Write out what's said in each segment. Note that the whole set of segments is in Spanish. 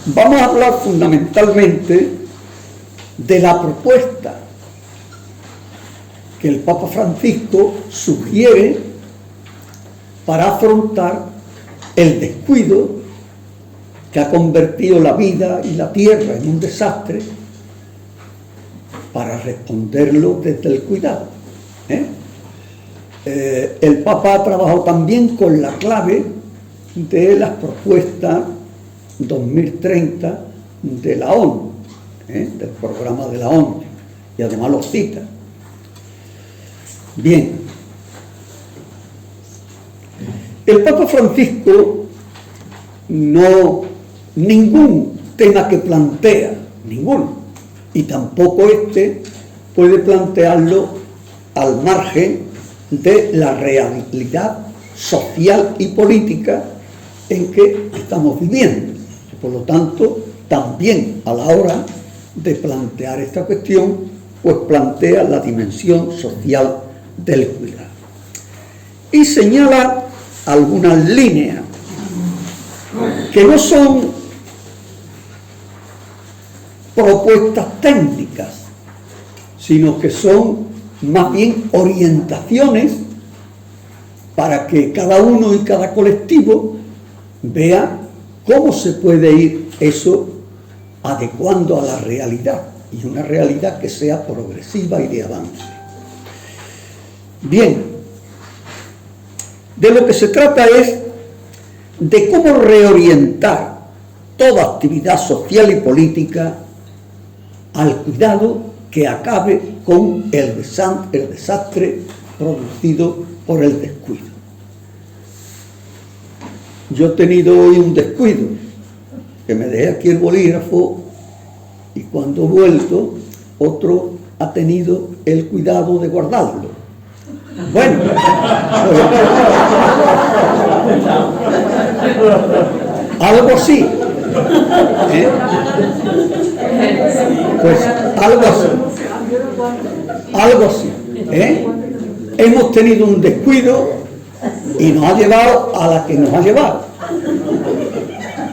Vamos a hablar fundamentalmente de la propuesta que el Papa Francisco sugiere para afrontar el descuido que ha convertido la vida y la tierra en un desastre, para responderlo desde el cuidado. El Papa ha trabajado también con la clave de las propuestas 2030 de la ONU, del programa de la ONU, y además los cita. Bien, el Papa Francisco ningún tema que plantea, ninguno, y tampoco puede plantearlo al margen de la realidad social y política en que estamos viviendo. Por lo tanto, también a la hora de plantear esta cuestión, pues plantea la dimensión social del cuidado. Y señala algunas líneas que no son propuestas técnicas, sino que son más bien orientaciones para que cada uno y cada colectivo vea cómo se puede ir eso adecuando a la realidad, y una realidad que sea progresiva y de avance. Bien, de lo que se trata es de cómo reorientar toda actividad social y política al cuidado que acabe con el desastre producido por el descuido. Yo he tenido hoy un descuido, que me dejé aquí el bolígrafo, y cuando he vuelto, otro ha tenido el cuidado de guardarlo. Bueno, algo así, pues algo así, hemos tenido un descuido y nos ha llevado a la que nos ha llevado.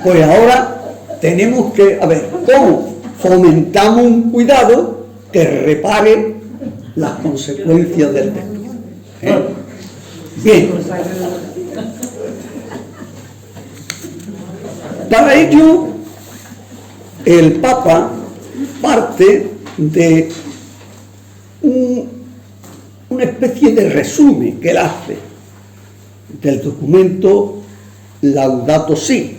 Pues ahora tenemos que, a ver, ¿cómo fomentamos un cuidado que repare las consecuencias del descuido? Bien, para ello el Papa parte de una especie de resumen que él hace del documento Laudato Si.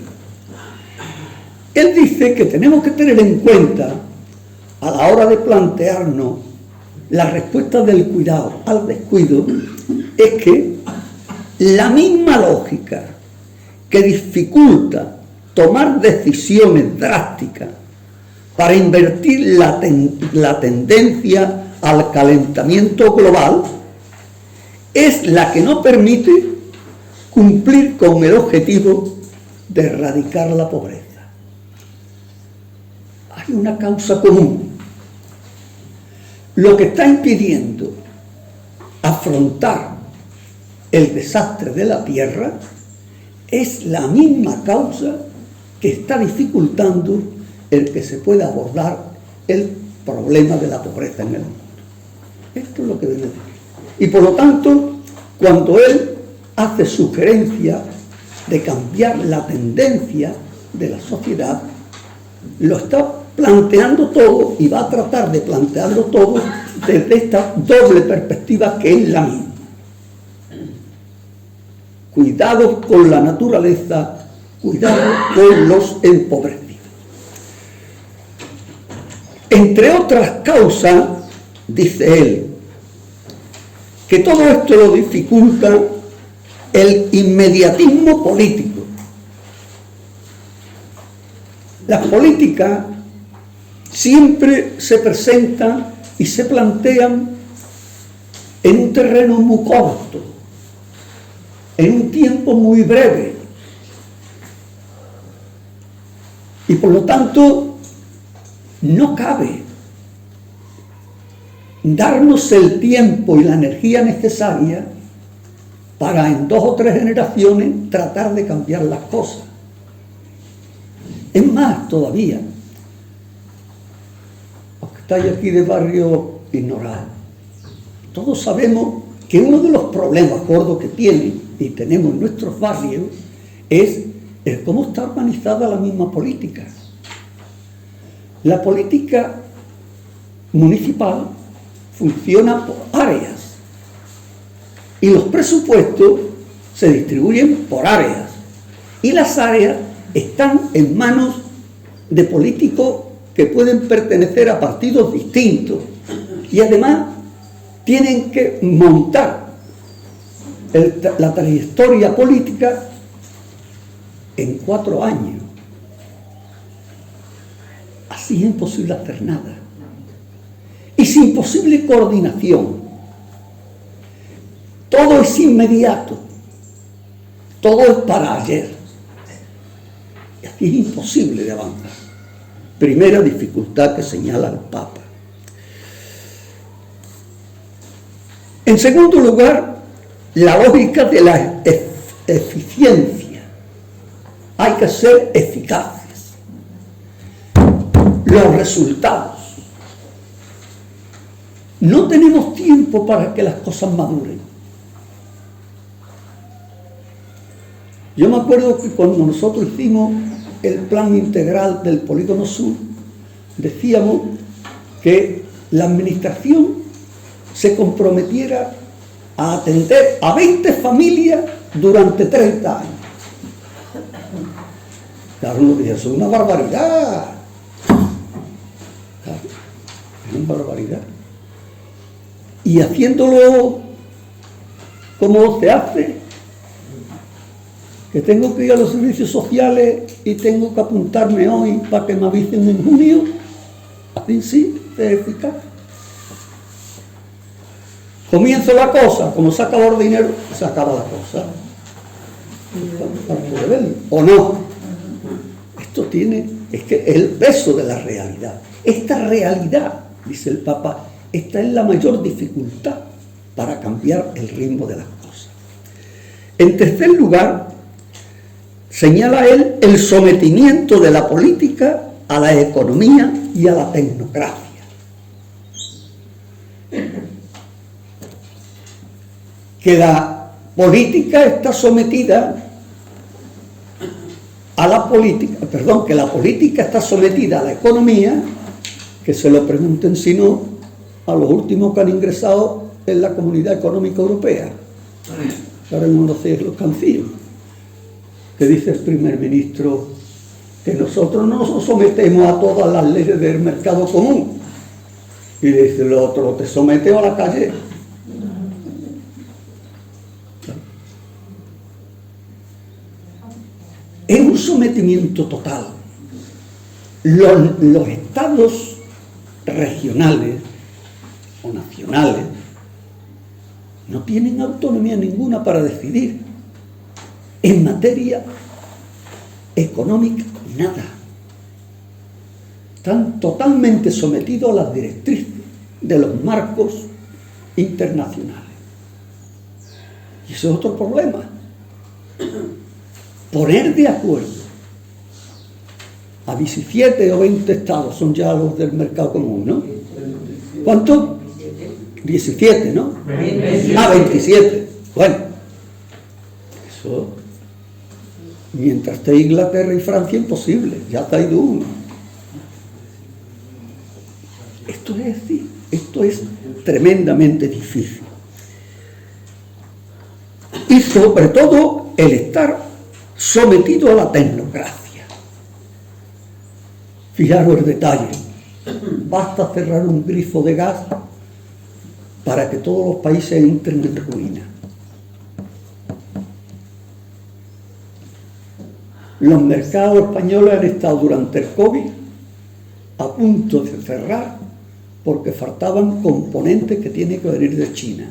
Él dice que tenemos que tener en cuenta, a la hora de plantearnos la respuesta del cuidado al descuido, es que la misma lógica que dificulta tomar decisiones drásticas para invertir la tendencia al calentamiento global es la que no permite cumplir con el objetivo de erradicar la pobreza. Hay una causa común. Lo que está impidiendo afrontar el desastre de la tierra es la misma causa que está dificultando el que se pueda abordar el problema de la pobreza en el mundo. Esto es lo que viene a decir. Y por lo tanto, cuando él hace sugerencia de cambiar la tendencia de la sociedad, lo está planteando todo y va a tratar de plantearlo todo desde esta doble perspectiva que es la misma. Cuidado con la naturaleza, cuidado con los empobrecidos. Entre otras causas, dice él, que todo esto lo dificulta el inmediatismo político. Las políticas siempre se presentan y se plantean en un terreno muy corto, en un tiempo muy breve. Y por lo tanto, no cabe darnos el tiempo y la energía necesaria para en 2 o 3 generaciones tratar de cambiar las cosas. Es más todavía, los que estáis aquí de barrio ignorado, todos sabemos que uno de los problemas gordos que tienen y tenemos en nuestros barrios es el cómo está organizada la misma política. La política municipal funciona por áreas y los presupuestos se distribuyen por áreas y las áreas están en manos de políticos que pueden pertenecer a partidos distintos y además tienen que montar la trayectoria política en 4 años. Así es imposible hacer nada. Y sin posible coordinación. Todo es inmediato. Todo es para ayer. Y así es imposible de avanzar. Primera dificultad que señala el Papa. En segundo lugar, la lógica de la eficiencia. Hay que ser eficaces. Los resultados. No tenemos tiempo para que las cosas maduren. Yo me acuerdo que cuando nosotros hicimos el plan integral del Polígono Sur, decíamos que la administración se comprometiera a atender a 20 familias durante 30 años. Claro, uno dice, eso es una barbaridad. Claro, es una barbaridad. Y haciéndolo como se hace, que tengo que ir a los servicios sociales y tengo que apuntarme hoy para que me avisen en junio, así sí, es eficaz. Comienza la cosa, como se acaba el dinero, se acaba la cosa. ¿O no? Esto es que es el peso de la realidad. Esta realidad, dice el Papa, esta es la mayor dificultad para cambiar el ritmo de las cosas. En tercer lugar, señala él el sometimiento de la política a la economía y a la tecnocracia. Que la política está sometida a la política, que la política está sometida a la economía, que se lo pregunten si no a los últimos que han ingresado en la Comunidad Económica Europea. Ahora no lo sé, los cancillos. Que dice el primer ministro que nosotros no nos sometemos a todas las leyes del mercado común. Y dice el otro, te sometes a la calle. Es un sometimiento total. Los estados regionales o nacionales no tienen autonomía ninguna para decidir. En materia económica, nada. Están totalmente sometidos a las directrices de los marcos internacionales. Y ese es otro problema. Poner de acuerdo a 17 o 20 estados, son ya los del mercado común, ¿no? ¿Cuánto? 17, ¿no? 27. Bueno, eso, mientras esté Inglaterra y Francia, imposible, ya ha ido uno. Esto es tremendamente difícil. Y sobre todo el estar sometido a la tecnocracia. Fijaros el detalle. Basta cerrar un grifo de gas para que todos los países entren en ruina. Los mercados españoles han estado durante el COVID a punto de cerrar porque faltaban componentes que tienen que venir de China.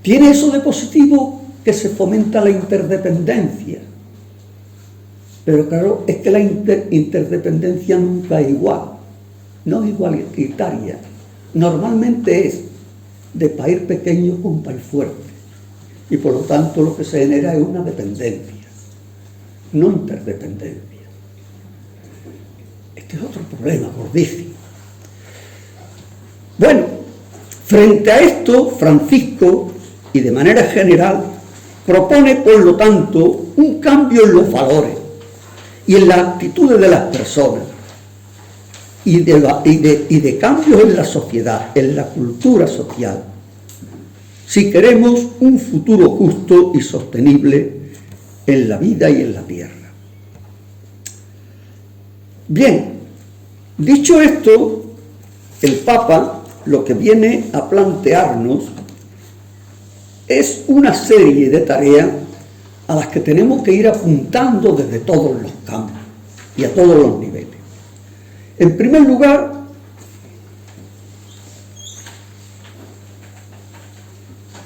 ¿Tiene eso de positivo? Que se fomenta la interdependencia. Pero claro, es que la interdependencia nunca es igual. No es igualitaria. Normalmente es de país pequeño con país fuerte. Y por lo tanto lo que se genera es una dependencia. no interdependencia. Este es otro problema gordísimo. Bueno, frente a esto, Francisco, y de manera general, propone, por lo tanto, un cambio en los valores y en las actitudes de las personas, y de cambios en la sociedad, en la cultura social, si queremos un futuro justo y sostenible en la vida y en la tierra. Bien, dicho esto, el Papa lo que viene a plantearnos es una serie de tareas a las que tenemos que ir apuntando desde todos los campos y a todos los niveles. En primer lugar,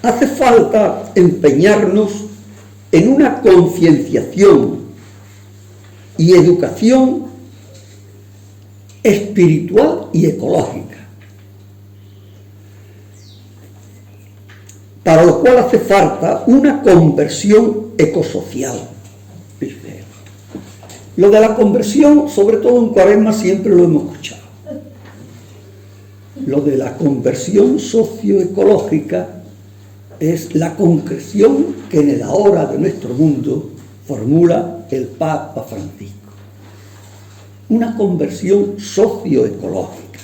hace falta empeñarnos en una concienciación y educación espiritual y ecológica, para lo cual hace falta una conversión ecosocial. Lo de la conversión, sobre todo en Cuaresma, siempre lo hemos escuchado. Lo de la conversión socioecológica es la concreción que en el ahora de nuestro mundo formula el Papa Francisco. Una conversión socioecológica.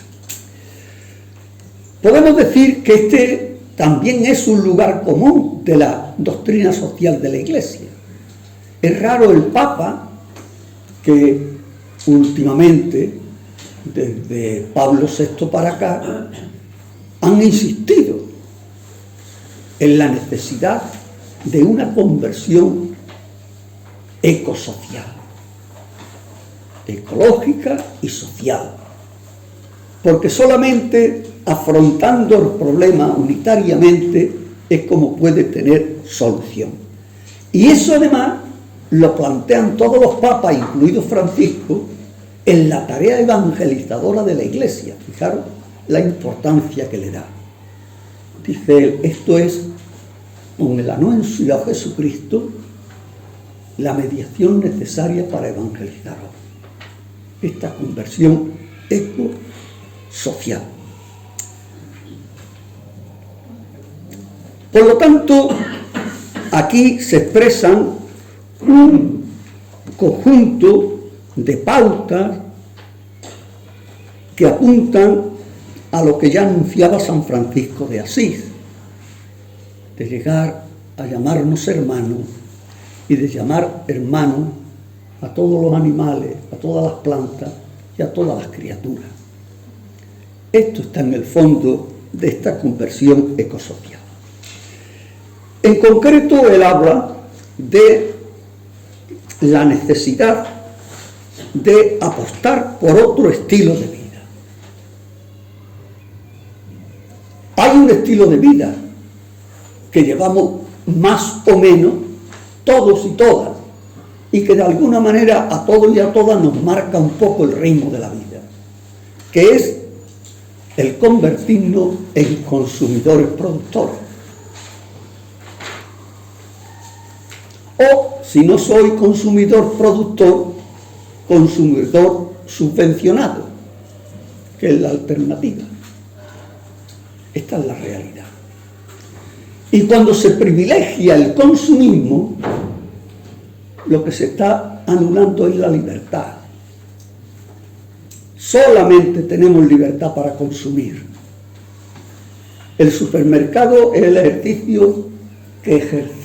Podemos decir que este también es un lugar común de la doctrina social de la Iglesia. Es raro el Papa que últimamente, desde Pablo VI para acá, han insistido en la necesidad de una conversión ecosocial, ecológica y social, porque solamente afrontando el problema unitariamente es como puede tener solución. Y eso además lo plantean todos los papas, incluido Francisco, en la tarea evangelizadora de la Iglesia. Fijaros la importancia que le da. Dice él, esto es, con el anuncio a Jesucristo, la mediación necesaria para evangelizar hoy. Esta conversión ecosocial. Por lo tanto, aquí se expresan un conjunto de pautas que apuntan a lo que ya anunciaba San Francisco de Asís, de llegar a llamarnos hermanos y de llamar hermanos a todos los animales, a todas las plantas y a todas las criaturas. Esto está en el fondo de esta conversión ecosocial. En concreto, él habla de la necesidad de apostar por otro estilo de vida. Hay un estilo de vida que llevamos más o menos todos y todas, y que de alguna manera a todos y a todas nos marca un poco el ritmo de la vida, que es el convertirnos en consumidores productores. O, si no soy consumidor productor, consumidor subvencionado, que es la alternativa. Esta es la realidad. Y cuando se privilegia el consumismo, lo que se está anulando es la libertad. Solamente tenemos libertad para consumir. El supermercado es el ejercicio que ejerce,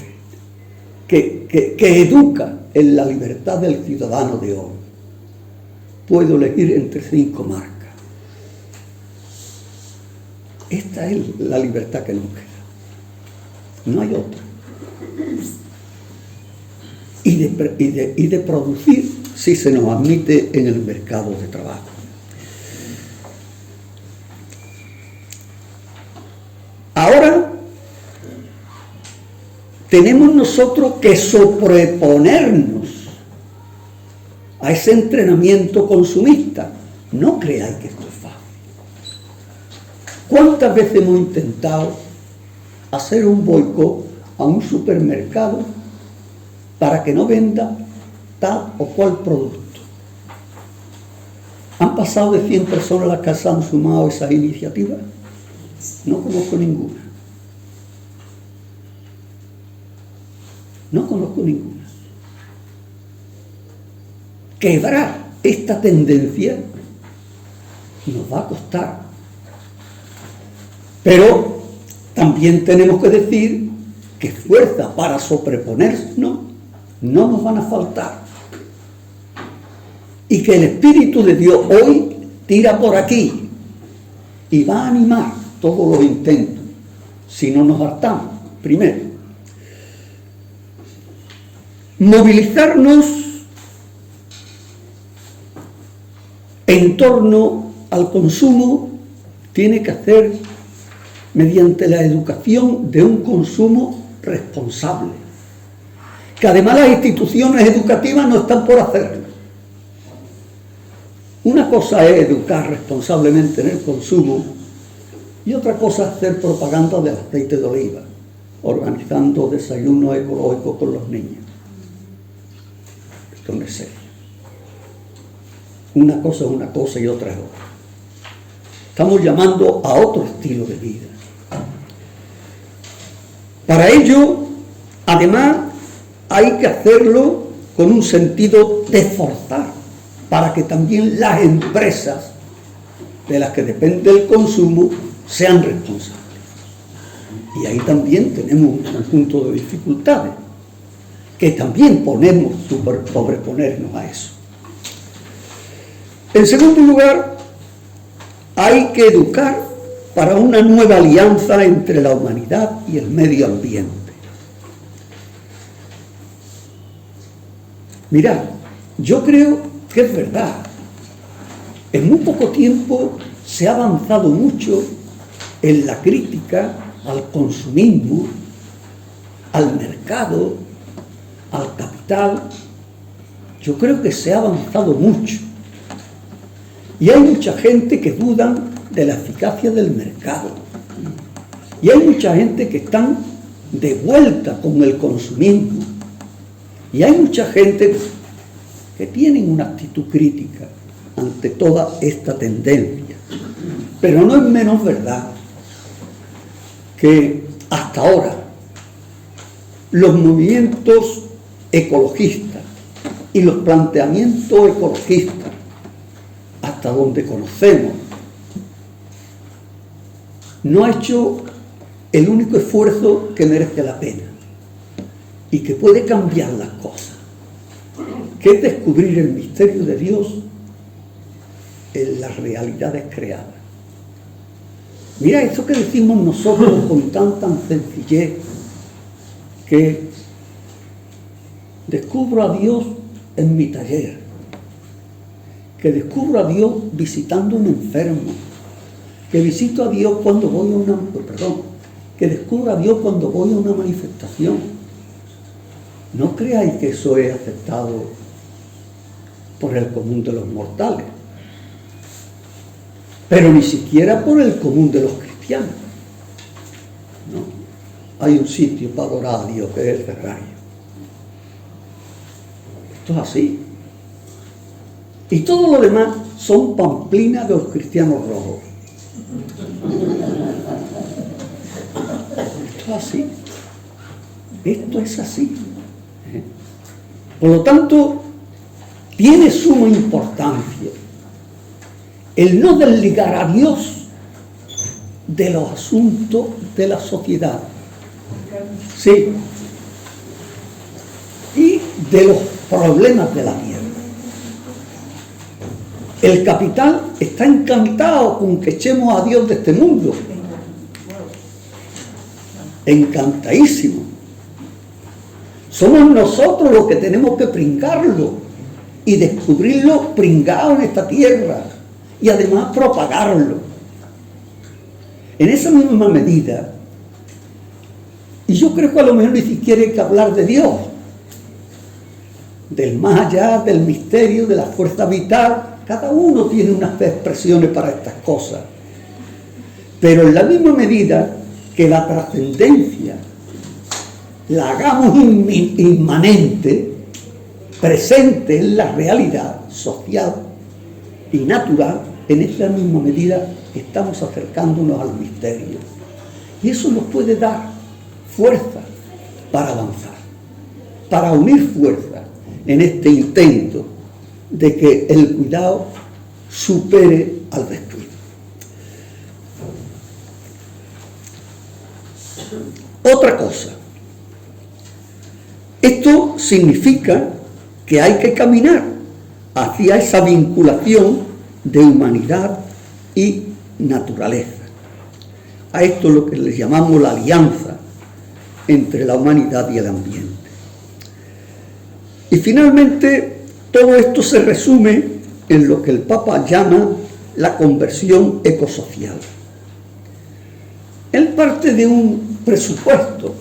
que educa en la libertad del ciudadano de hoy. Puedo elegir entre 5 marcas. Esta es la libertad que nos queda. No hay otra. Y de producir si se nos admite en el mercado de trabajo. Ahora tenemos nosotros que sobreponernos a ese entrenamiento consumista. No creáis que esto es fácil. ¿Cuántas veces hemos intentado hacer un boicot a un supermercado para que no venda tal o cual producto. ¿Han pasado de 100 personas las que se han sumado a esas iniciativas? No conozco ninguna. No conozco ninguna. Quebrar esta tendencia nos va a costar. Pero también tenemos que decir que fuerza para sobreponernos no nos van a faltar. Y que el Espíritu de Dios hoy tira por aquí y va a animar todos los intentos, si no nos hartamos. Primero, movilizarnos en torno al consumo tiene que hacer mediante la educación de un consumo responsable, que además las instituciones educativas no están por hacerlo. Una cosa es educar responsablemente en el consumo y otra cosa es hacer propaganda del aceite de oliva, organizando desayunos ecológicos con los niños. Esto no es serio. Una cosa es una cosa y otra es otra. Estamos llamando a otro estilo de vida. Para ello, además, hay que hacerlo con un sentido de forzar, para que también las empresas de las que depende el consumo sean responsables. Y ahí también tenemos un conjunto de dificultades, que también podemos sobreponernos a eso. En segundo lugar, hay que educar para una nueva alianza entre la humanidad y el medio ambiente. Mirad, yo creo que es verdad. En muy poco tiempo se ha avanzado mucho en la crítica al consumismo, al mercado, al capital. Yo creo que se ha avanzado mucho. Y hay mucha gente que dudan de la eficacia del mercado. Y hay mucha gente que están de vuelta con el consumismo. Y hay mucha gente que tienen una actitud crítica ante toda esta tendencia. Pero no es menos verdad que hasta ahora los movimientos ecologistas y los planteamientos ecologistas, hasta donde conocemos, no ha hecho el único esfuerzo que merece la pena y que puede cambiar las cosas, que es descubrir el misterio de Dios en las realidades creadas. Mira, esto que decimos nosotros con tanta sencillez, que descubro a Dios en mi taller, que descubro a Dios visitando a un enfermo, que visito a Dios cuando voy a una... que descubro a Dios cuando voy a una manifestación. No creáis que eso es aceptado por el común de los mortales, pero ni siquiera por el común de los cristianos. No. Hay un sitio para adorar a Dios, que es el Ferrario. Esto es así. Y todo lo demás son pamplinas de los cristianos rojos. Esto es así. Esto es así. Por lo tanto, tiene suma importancia el no desligar a Dios de los asuntos de la sociedad. Sí. Y de los problemas de la tierra. El capital está encantado con que echemos a Dios de este mundo. Encantadísimo. Somos nosotros los que tenemos que pringarlo y descubrirlo pringado en esta tierra y además propagarlo. En esa misma medida, y yo creo que a lo mejor ni siquiera hay que hablar de Dios, del más allá, del misterio, de la fuerza vital. Cada uno tiene unas expresiones para estas cosas, pero en la misma medida que la trascendencia la hagamos inmanente, presente en la realidad social y natural, en esa misma medida estamos acercándonos al misterio. Y eso nos puede dar fuerza para avanzar, para unir fuerzas en este intento de que el cuidado supere al descuido. Otra cosa, esto significa que hay que caminar hacia esa vinculación de humanidad y naturaleza. A esto es lo que le llamamos la alianza entre la humanidad y el ambiente. Y finalmente, todo esto se resume en lo que el Papa llama la conversión ecosocial. Él parte de un presupuesto.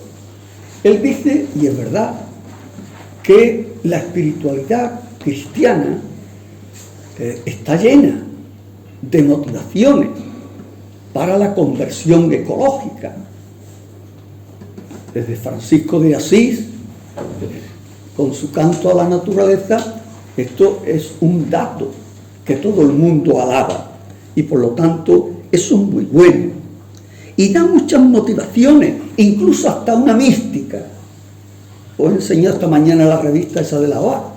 Él dice, y es verdad, que la espiritualidad cristiana está llena de motivaciones para la conversión ecológica. Desde Francisco de Asís, con su canto a la naturaleza, esto es un dato que todo el mundo alaba y por lo tanto eso es muy bueno. Y da muchas motivaciones, incluso hasta una mística. Os he enseñado esta mañana la revista esa de la OA,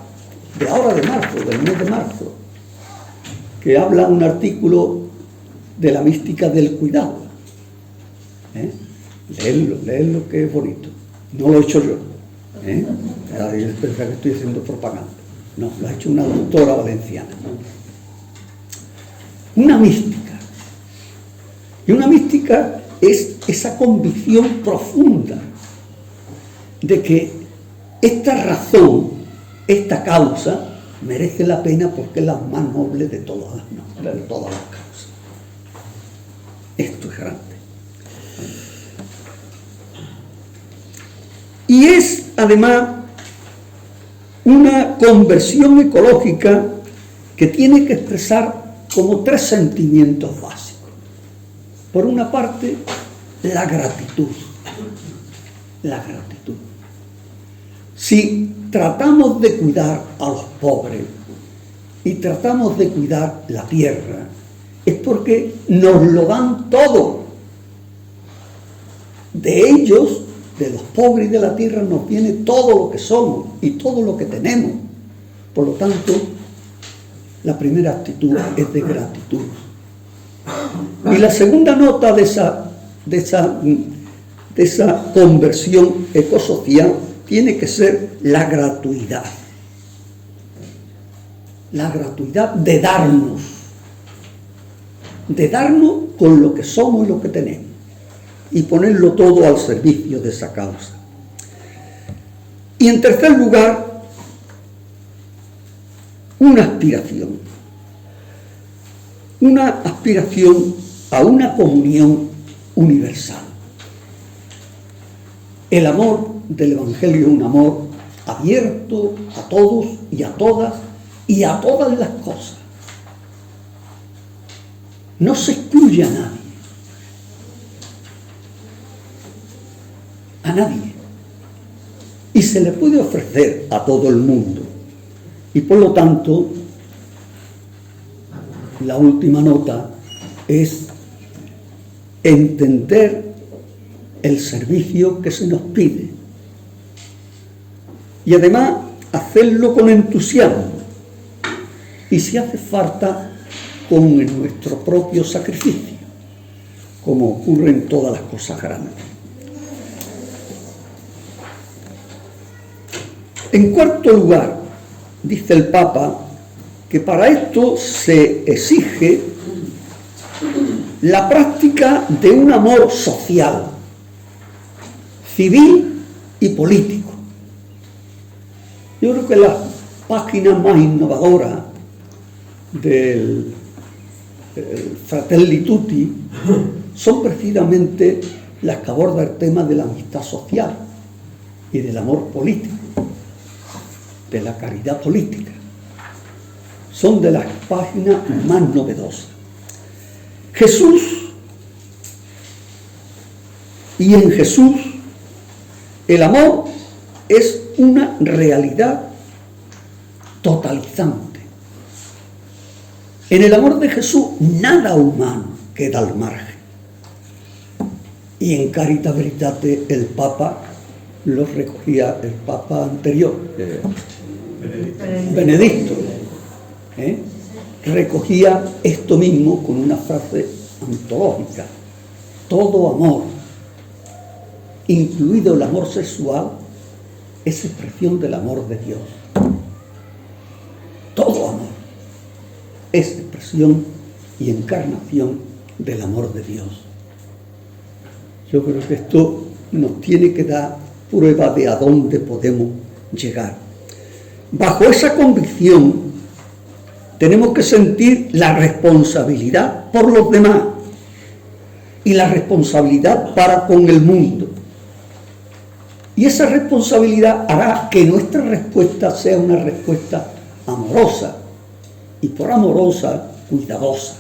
de ahora de marzo, del mes de marzo, que habla un artículo de la mística del cuidado. Leedlo, que es bonito. No lo he hecho yo. Yo pensaba que estoy haciendo propaganda. No, lo ha hecho una doctora valenciana. Una mística. Y una mística es esa convicción profunda de que esta razón, esta causa, merece la pena porque es la más noble de todas las causas. Esto es grande. Y es, además, una conversión ecológica que tiene que expresar como tres sentimientos básicos. Por una parte, la gratitud. La gratitud. Si tratamos de cuidar a los pobres y tratamos de cuidar la tierra, es porque nos lo dan todo. De ellos, de los pobres y de la tierra, nos viene todo lo que somos y todo lo que tenemos. Por lo tanto, la primera actitud es de gratitud. Y la segunda nota de esa conversión ecosocial tiene que ser la gratuidad. La gratuidad de darnos con lo que somos y lo que tenemos, y ponerlo todo al servicio de esa causa. Y en tercer lugar, una aspiración a una comunión universal. El amor del Evangelio es un amor abierto a todos y a todas y a todas las cosas. No se excluye a nadie. A nadie. Y se le puede ofrecer a todo el mundo. Y por lo tanto, la última nota es entender el servicio que se nos pide. Y además, hacerlo con entusiasmo. Y si hace falta, con nuestro propio sacrificio, como ocurre en todas las cosas grandes. En cuarto lugar, dice el Papa, que para esto se exige la práctica de un amor social, civil y político. Yo creo que las páginas más innovadoras del Fratelli Tutti son precisamente las que abordan el tema de la amistad social y del amor político, de la caridad política. Son de las páginas más novedosas. Jesús, y en Jesús, el amor es una realidad totalizante. En el amor de Jesús nada humano queda al margen. Y en Caritas Veritate el Papa lo recogía, el Papa anterior, Benedicto, recogía esto mismo con una frase antológica: todo amor, incluido el amor sexual, es expresión del amor de Dios. Todo amor es expresión y encarnación del amor de Dios. Yo creo que esto nos tiene que dar prueba de a dónde podemos llegar. Bajo esa convicción tenemos que sentir la responsabilidad por los demás y la responsabilidad para con el mundo. Y esa responsabilidad hará que nuestra respuesta sea una respuesta amorosa, y por amorosa, cuidadosa,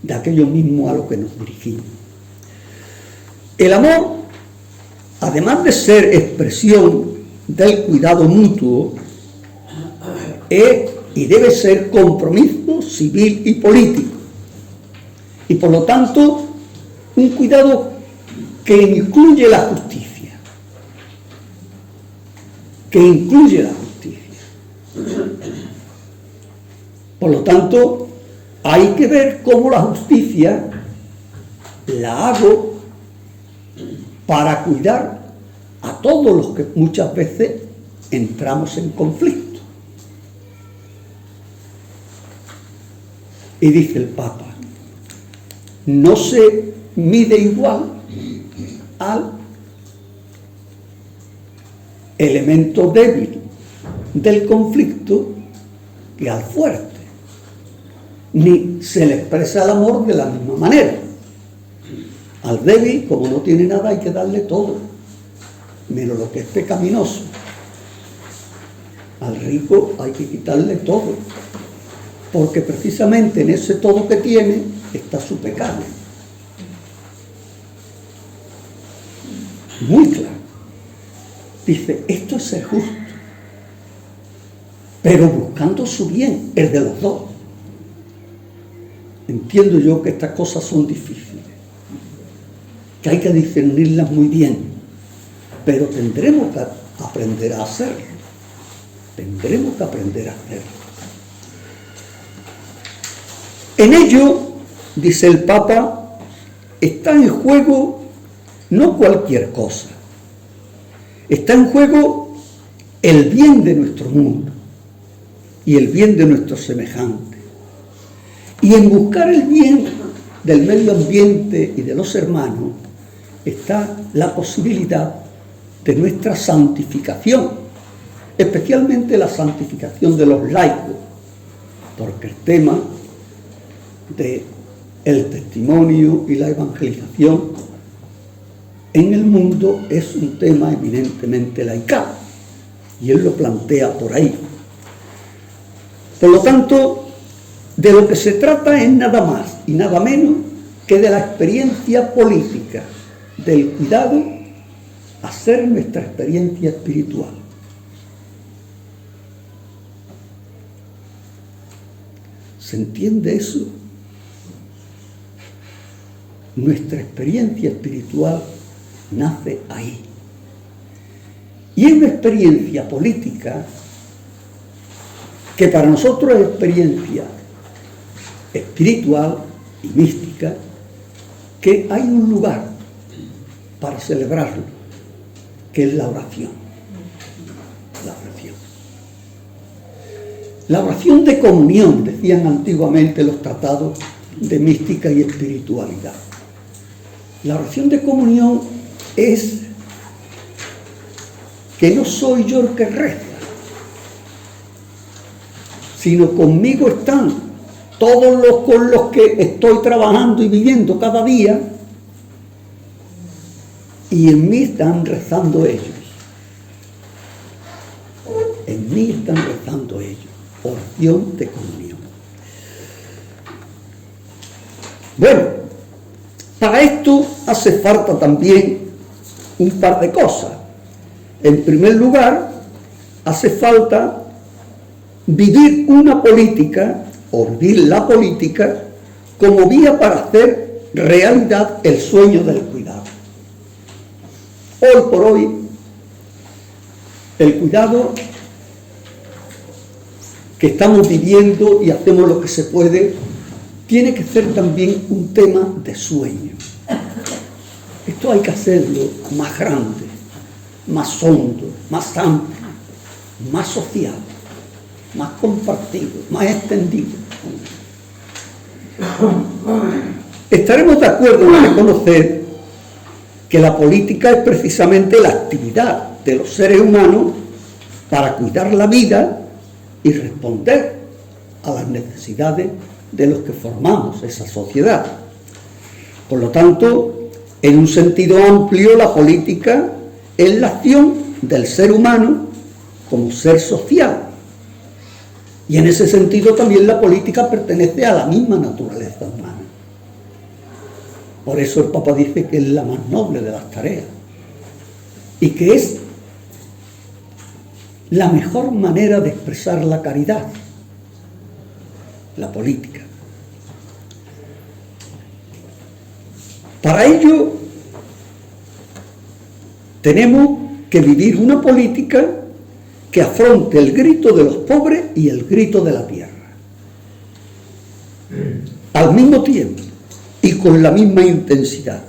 de aquello mismo a lo que nos dirigimos. El amor, además de ser expresión del cuidado mutuo, es y debe ser compromiso civil y político, y por lo tanto un cuidado que incluye la justicia, Por lo tanto, hay que ver cómo la justicia la hago para cuidar a todos los que muchas veces entramos en conflicto. Y dice el Papa, no se mide igual al elemento débil del conflicto que al fuerte, ni se le expresa el amor de la misma manera. Al débil, como no tiene nada, hay que darle todo, menos lo que es pecaminoso. Al rico hay que quitarle todo, porque precisamente en ese todo que tiene está su pecado. Muy claro. Dice, esto es ser justo, pero buscando su bien, el de los dos. Entiendo yo que estas cosas son difíciles, que hay que discernirlas muy bien, pero tendremos que aprender a hacerlo. En ello, dice el Papa, está en juego no cualquier cosa. Está en juego el bien de nuestro mundo y el bien de nuestros semejantes. Y en buscar el bien del medio ambiente y de los hermanos está la posibilidad de nuestra santificación, especialmente la santificación de los laicos, porque el tema del testimonio y la evangelización en el mundo es un tema eminentemente laical, y él lo plantea por ahí. Por lo tanto, de lo que se trata es nada más y nada menos que de la experiencia política, del cuidado, hacer nuestra experiencia espiritual. ¿Se entiende eso? Nuestra experiencia espiritual nace ahí. Y es una experiencia política que para nosotros es experiencia espiritual y mística, que hay un lugar para celebrarlo, que es la oración. La oración de comunión, decían antiguamente los tratados de mística y espiritualidad. La oración de comunión es que no soy yo el que reza, sino conmigo están todos los con los que estoy trabajando y viviendo cada día, y en mí están rezando ellos. En mí están rezando ellos. Oración de comunión. Bueno, para esto hace falta también un par de cosas. En primer lugar, hace falta vivir una política, o vivir la política, como vía para hacer realidad el sueño del cuidado. Hoy por hoy, el cuidado que estamos viviendo y hacemos lo que se puede, tiene que ser también un tema de sueño. Esto hay que hacerlo más grande, más hondo, más amplio, más social, más compartido, más extendido. Estaremos de acuerdo en reconocer que la política es precisamente la actividad de los seres humanos para cuidar la vida y responder a las necesidades de los que formamos esa sociedad. Por lo tanto, en un sentido amplio, la política es la acción del ser humano como ser social. Y en ese sentido también la política pertenece a la misma naturaleza humana. Por eso el Papa dice que es la más noble de las tareas y que es la mejor manera de expresar la caridad, la política. Para ello tenemos que vivir una política que afronte el grito de los pobres y el grito de la tierra al mismo tiempo y con la misma intensidad.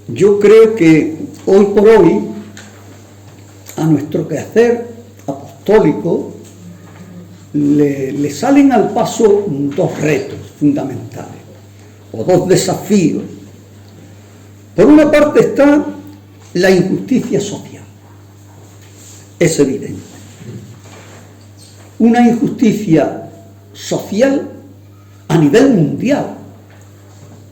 Yo creo que hoy por hoy a nuestro quehacer apostólico le salen al paso dos retos fundamentales o dos desafíos. Por una parte está la injusticia social, es evidente. Una injusticia social a nivel mundial,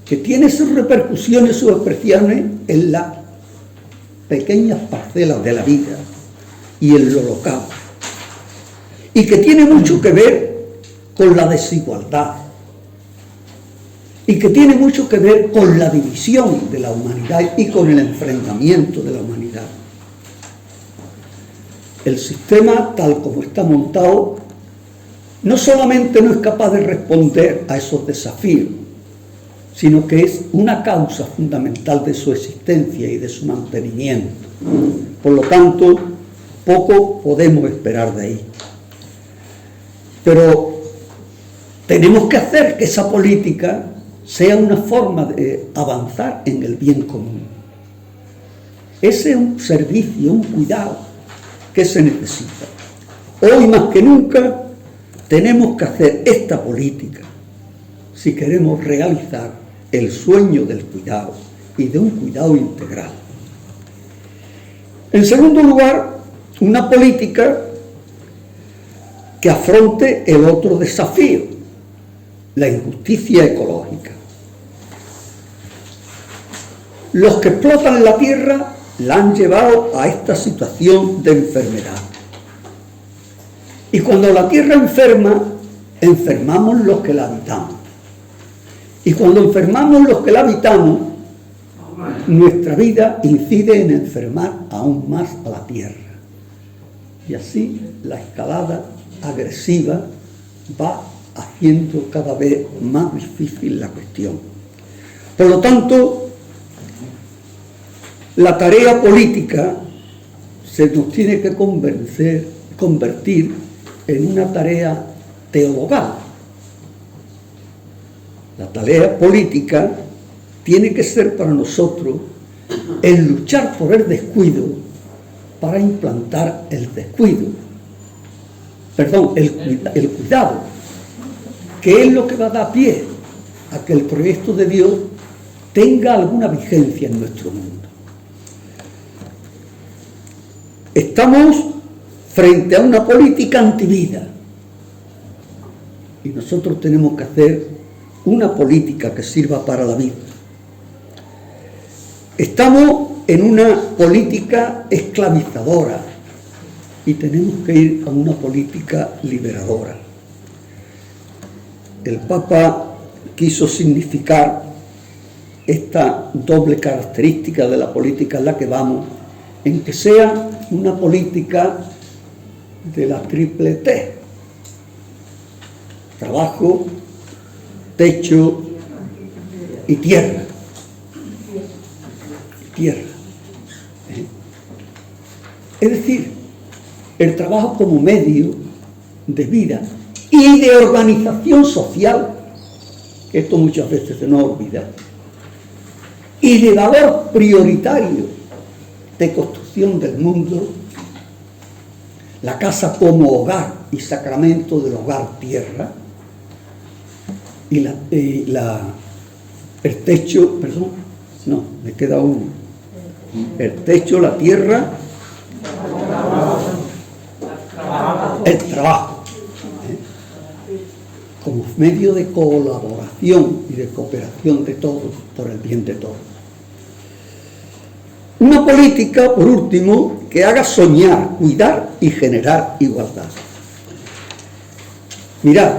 que tiene sus repercusiones, sus expresiones en las pequeñas parcelas de la vida y en lo local, y que tiene mucho que ver con la desigualdad, y que tiene mucho que ver con la división de la humanidad y con el enfrentamiento de la humanidad. El sistema, tal como está montado, no solamente no es capaz de responder a esos desafíos, sino que es una causa fundamental de su existencia y de su mantenimiento. Por lo tanto, poco podemos esperar de ahí. Pero tenemos que hacer que esa política sea una forma de avanzar en el bien común. Ese es un servicio, un cuidado que se necesita. Hoy más que nunca tenemos que hacer esta política si queremos realizar el sueño del cuidado y de un cuidado integral. En segundo lugar, una política que afronte el otro desafío, la injusticia ecológica. Los que explotan la tierra la han llevado a esta situación de enfermedad. Y cuando la tierra enferma, enfermamos los que la habitamos. Y cuando enfermamos los que la habitamos, nuestra vida incide en enfermar aún más a la tierra. Y así la escalada agresiva va haciendo cada vez más difícil la cuestión. Por lo tanto, la tarea política se nos tiene que convertir en una tarea teologal. La tarea política tiene que ser para nosotros el luchar por el descuido para implantar el cuidado, que es lo que va a dar pie a que el proyecto de Dios tenga alguna vigencia en nuestro mundo. Estamos frente a una política antivida y nosotros tenemos que hacer una política que sirva para la vida. Estamos en una política esclavizadora y tenemos que ir a una política liberadora. El Papa quiso significar esta doble característica de la política en la que vamos en que sea una política de la triple T: trabajo, techo y tierra. Tierra. Es decir, el trabajo como medio de vida y de organización social, que esto muchas veces se nos olvida, y de valor prioritario de construcción del mundo, la casa como hogar y sacramento del hogar tierra, y el techo, perdón, no, me queda uno, el techo, la tierra, el trabajo, como medio de colaboración y de cooperación de todos por el bien de todos. Una política, por último, que haga soñar, cuidar y generar igualdad. Mirad,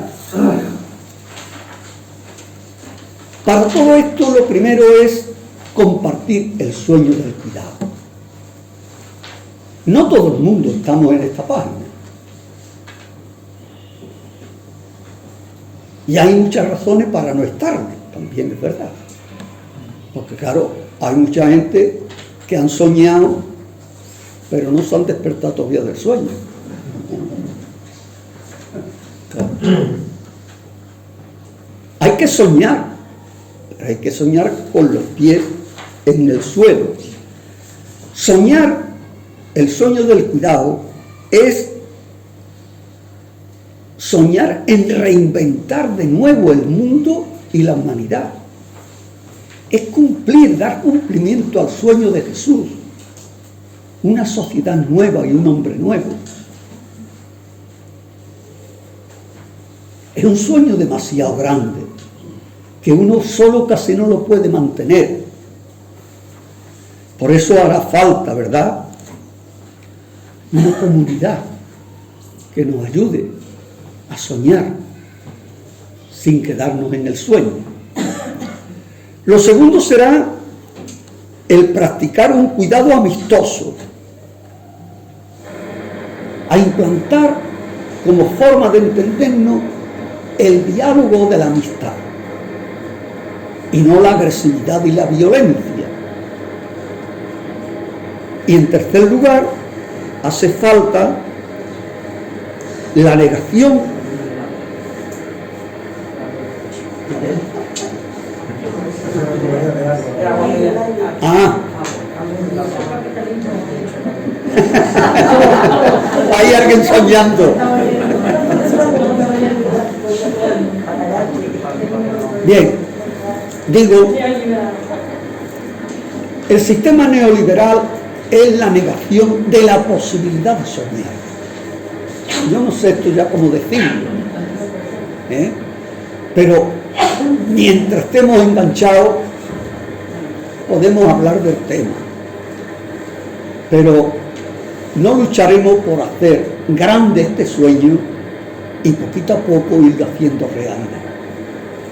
para todo esto lo primero es compartir el sueño del cuidado. No todo el mundo estamos en esta página. Y hay muchas razones para no estar, también es verdad. Porque claro, hay mucha gente que han soñado, pero no se han despertado todavía del sueño. Claro. Hay que soñar, pero hay que soñar con los pies en el suelo. Soñar, el sueño del cuidado, es soñar en reinventar de nuevo el mundo y la humanidad. Es cumplir, dar cumplimiento al sueño de Jesús. Una sociedad nueva y un hombre nuevo. Es un sueño demasiado grande, que uno solo casi no lo puede mantener. Por eso hará falta, ¿verdad?, una comunidad que nos ayude a soñar sin quedarnos en el sueño. Lo segundo será el practicar un cuidado amistoso, a implantar como forma de entendernos el diálogo de la amistad y no la agresividad y la violencia. Y en tercer lugar, hace falta la negación hay alguien soñando. Bien, digo, el sistema neoliberal es la negación de la posibilidad de soñar. Yo no sé esto ya cómo decirlo, pero mientras estemos enganchados podemos hablar del tema, pero no lucharemos por hacer grande este sueño y poquito a poco irlo haciendo realidad.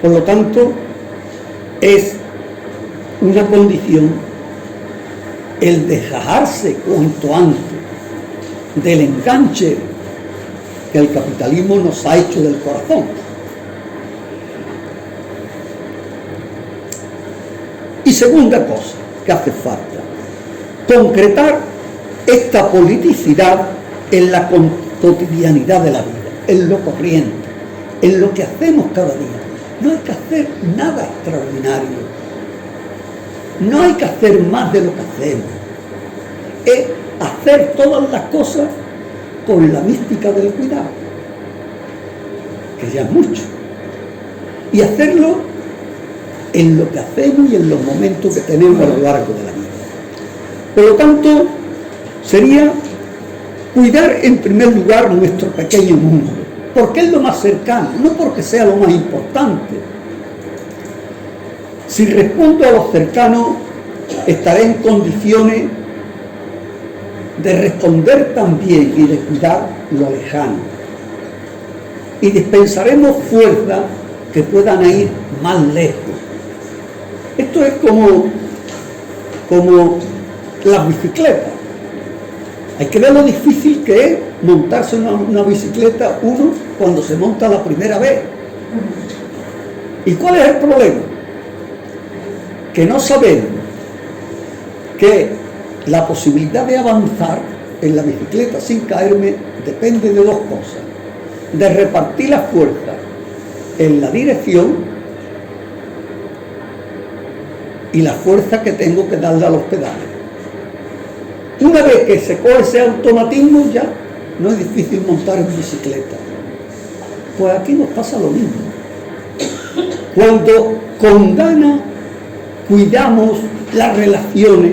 Por lo tanto, es una condición el desgajarse cuanto antes del enganche que el capitalismo nos ha hecho del corazón. Y segunda cosa que hace falta, concretar esta politicidad en la cotidianidad de la vida, en lo corriente, en lo que hacemos cada día. No hay que hacer nada extraordinario, no hay que hacer más de lo que hacemos, es hacer todas las cosas con la mística del cuidado, que ya es mucho, y hacerlo en lo que hacemos y en los momentos que tenemos a lo largo de la vida. Por lo tanto, sería cuidar en primer lugar nuestro pequeño mundo, porque es lo más cercano, no porque sea lo más importante. Si respondo a lo cercano, estaré en condiciones de responder también y de cuidar lo lejano. Y dispensaremos fuerzas que puedan ir más lejos. Esto es como las bicicletas. Hay que ver lo difícil que es montarse una bicicleta uno cuando se monta la primera vez. ¿Y cuál es el problema? Que no sabemos que la posibilidad de avanzar en la bicicleta sin caerme depende de dos cosas: de repartir la fuerza en la dirección y la fuerza que tengo que darle a los pedales. Una vez que se coge ese automatismo, ya no es difícil montar en bicicleta. Pues aquí nos pasa lo mismo. Cuando con ganas cuidamos las relaciones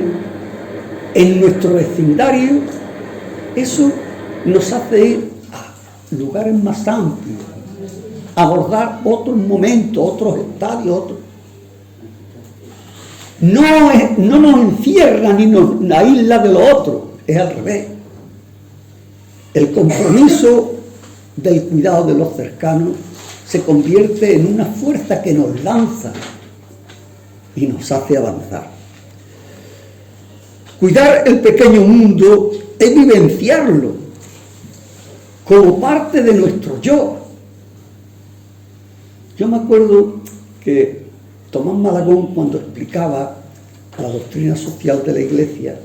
en nuestro vecindario, eso nos hace ir a lugares más amplios, abordar otros momentos, otros estadios, otros. No nos encierra ni nos aísla de lo otro, es al revés. El compromiso del cuidado de los cercanos se convierte en una fuerza que nos lanza y nos hace avanzar. Cuidar el pequeño mundo es vivenciarlo como parte de nuestro yo. Yo me acuerdo que Tomás Malagón, cuando explicaba la doctrina social de la Iglesia,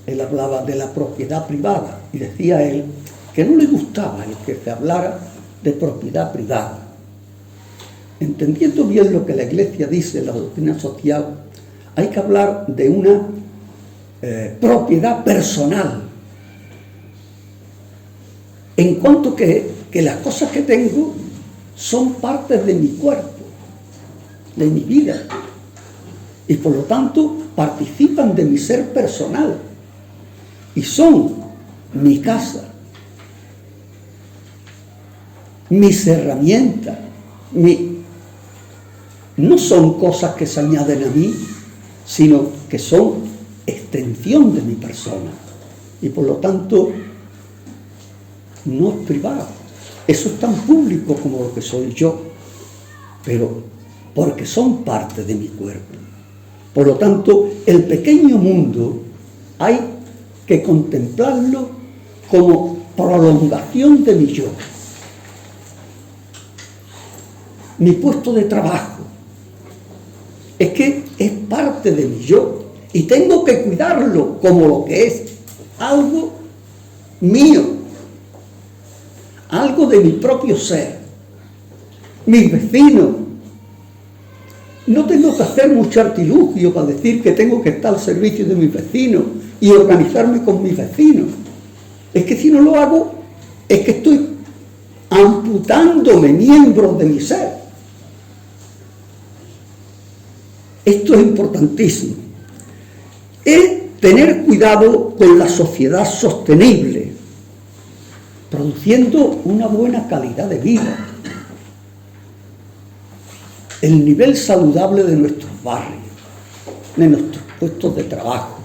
él hablaba de la propiedad privada y decía él que no le gustaba el que se hablara de propiedad privada. Entendiendo bien lo que la Iglesia dice en la doctrina social, hay que hablar de una propiedad personal, en cuanto que las cosas que tengo son partes de mi cuerpo, de mi vida, y por lo tanto participan de mi ser personal y son mi casa, mis herramientas, no son cosas que se añaden a mí, sino que son extensión de mi persona, y por lo tanto no es privado. Eso es tan público como lo que soy yo, pero porque son parte de mi cuerpo. Por lo tanto, el pequeño mundo hay que contemplarlo como prolongación de mi yo. Mi puesto de trabajo es que es parte de mi yo y tengo que cuidarlo como lo que es algo mío, algo de mi propio ser. Mis vecinos, no tengo que hacer mucho artilugio para decir que tengo que estar al servicio de mis vecinos y organizarme con mis vecinos. Es que si no lo hago, es que estoy amputándome miembros de mi ser. Esto es importantísimo. Es tener cuidado con la sociedad sostenible, produciendo una buena calidad de vida, el nivel saludable de nuestros barrios, de nuestros puestos de trabajo,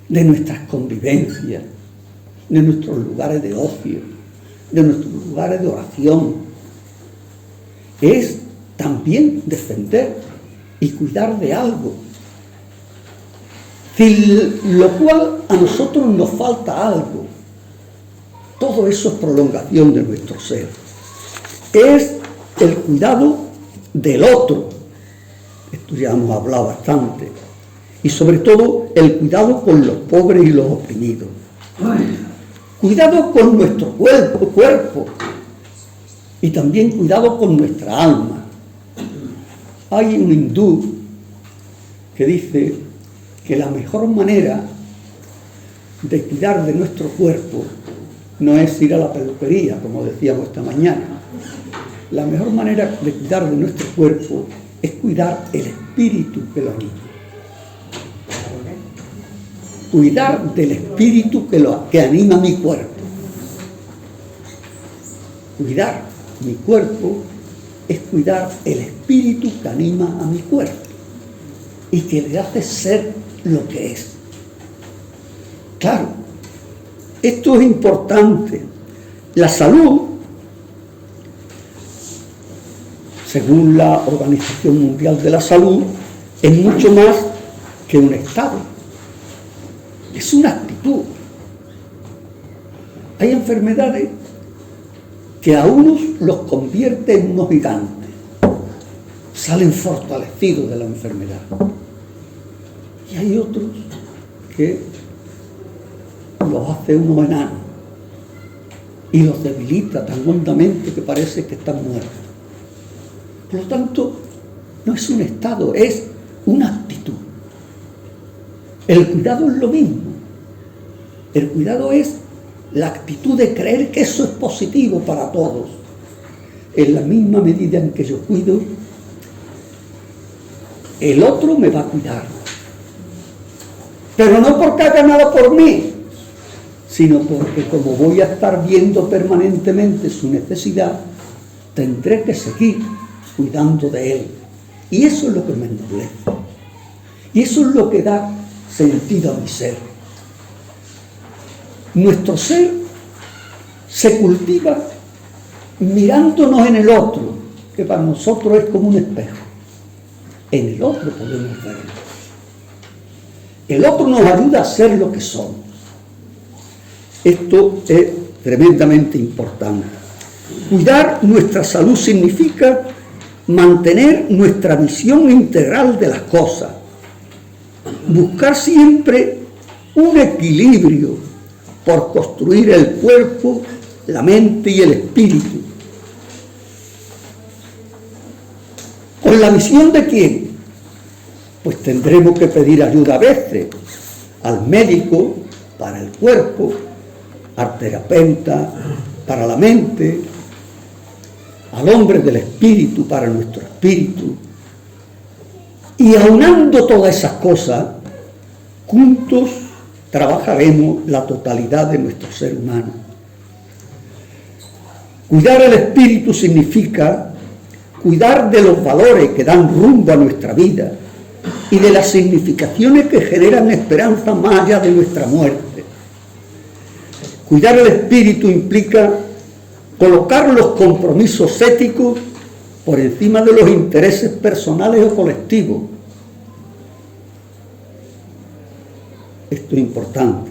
de nuestras convivencias, de nuestros lugares de ocio, de nuestros lugares de oración. Es también defender y cuidar de algo, sin lo cual a nosotros nos falta algo. Todo eso es prolongación de nuestro ser. Es el cuidado del otro, esto ya hemos hablado bastante, y sobre todo el cuidado con los pobres y los oprimidos. Cuidado con nuestro cuerpo y también cuidado con nuestra alma. Hay un hindú que dice que la mejor manera de cuidar de nuestro cuerpo no es ir a la peluquería, como decíamos esta mañana. La mejor manera de cuidar de nuestro cuerpo es cuidar el espíritu que lo anima. Cuidar del espíritu que anima mi cuerpo. Cuidar mi cuerpo es cuidar el espíritu que anima a mi cuerpo y que le hace ser lo que es. Claro, esto es importante. La salud, según la Organización Mundial de la Salud, es mucho más que un estado. es una actitud. Hay enfermedades que a unos los convierte en unos gigantes, salen fortalecidos de la enfermedad, y hay otros que los hace unos enanos y los debilita tan hondamente que parece que están muertos. Por lo tanto, no es un estado, es una actitud. El cuidado es lo mismo. El cuidado es la actitud de creer que eso es positivo para todos. En la misma medida en que yo cuido, el otro me va a cuidar. Pero no porque haga nada por mí, sino porque como voy a estar viendo permanentemente su necesidad, tendré que seguir cuidando de él. Y eso es lo que me ennoblece. Y eso es lo que da sentido a mi ser. Nuestro ser se cultiva mirándonos en el otro, que para nosotros es como un espejo. En el otro podemos verlo. El otro nos ayuda a ser lo que somos. Esto es tremendamente importante. Cuidar nuestra salud significa mantener nuestra visión integral de las cosas, buscar siempre un equilibrio por construir el cuerpo, la mente y el espíritu. ¿Con la visión de quién? Pues tendremos que pedir ayuda a veces al médico para el cuerpo, al terapeuta para la mente, al hombre del espíritu para nuestro espíritu. Y aunando todas esas cosas, juntos trabajaremos la totalidad de nuestro ser humano. Cuidar el espíritu significa cuidar de los valores que dan rumbo a nuestra vida y de las significaciones que generan esperanza más allá de nuestra muerte. Cuidar el espíritu implica colocar los compromisos éticos por encima de los intereses personales o colectivos. Esto es importante.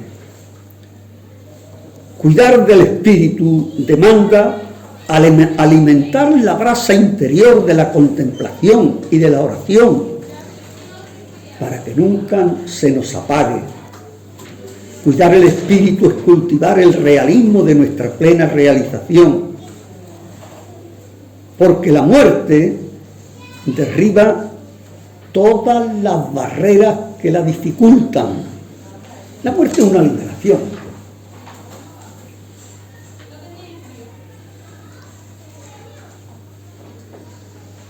Cuidar del espíritu demanda alimentar la brasa interior de la contemplación y de la oración para que nunca se nos apague. Cuidar el espíritu es cultivar el realismo de nuestra plena realización, porque la muerte derriba todas las barreras que la dificultan. La muerte es una liberación.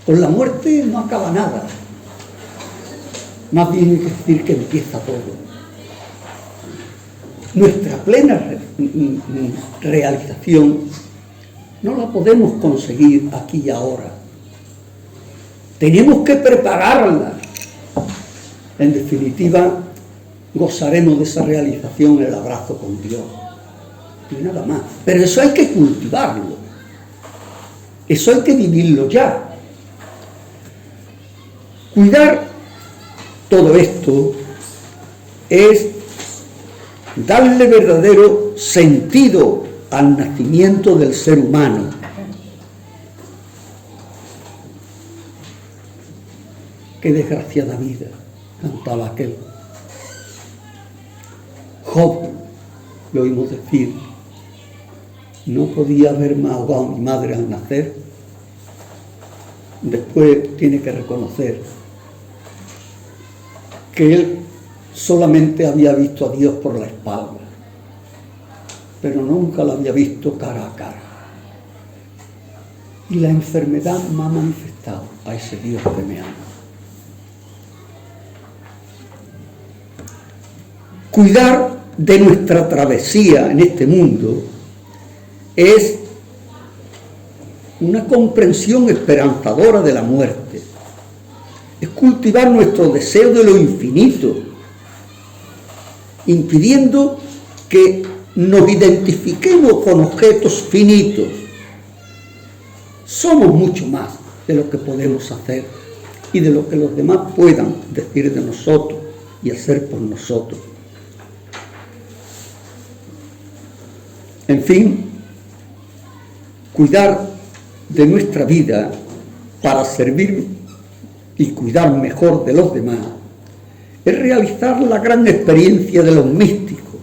Con la muerte no acaba nada. Más bien hay que decir que empieza todo. Nuestra plena realización no la podemos conseguir aquí y ahora. Tenemos que prepararla. En definitiva, gozaremos de esa realización en el abrazo con Dios. Y nada más. Pero eso hay que cultivarlo. Eso hay que vivirlo ya. Cuidar todo esto es darle verdadero sentido al nacimiento del ser humano. Qué desgraciada vida, cantaba aquel. Job, lo oímos decir, no podía haberme ahogado mi madre al nacer. Después tiene que reconocer que él solamente había visto a Dios por la espalda, pero nunca lo había visto cara a cara. Y la enfermedad me ha manifestado a ese Dios que me ama. Cuidar de nuestra travesía en este mundo es una comprensión esperanzadora de la muerte. Es cultivar nuestro deseo de lo infinito, impidiendo que nos identifiquemos con objetos finitos. Somos mucho más de lo que podemos hacer y de lo que los demás puedan decir de nosotros y hacer por nosotros. En fin, cuidar de nuestra vida para servir y cuidar mejor de los demás es realizar la gran experiencia de los místicos,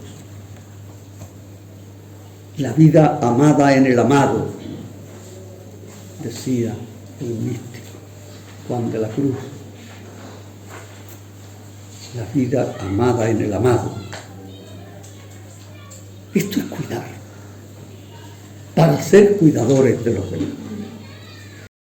la vida amada en el amado, decía el místico Juan de la Cruz. La vida amada en el amado. Esto es cuidar, para ser cuidadores de los demás.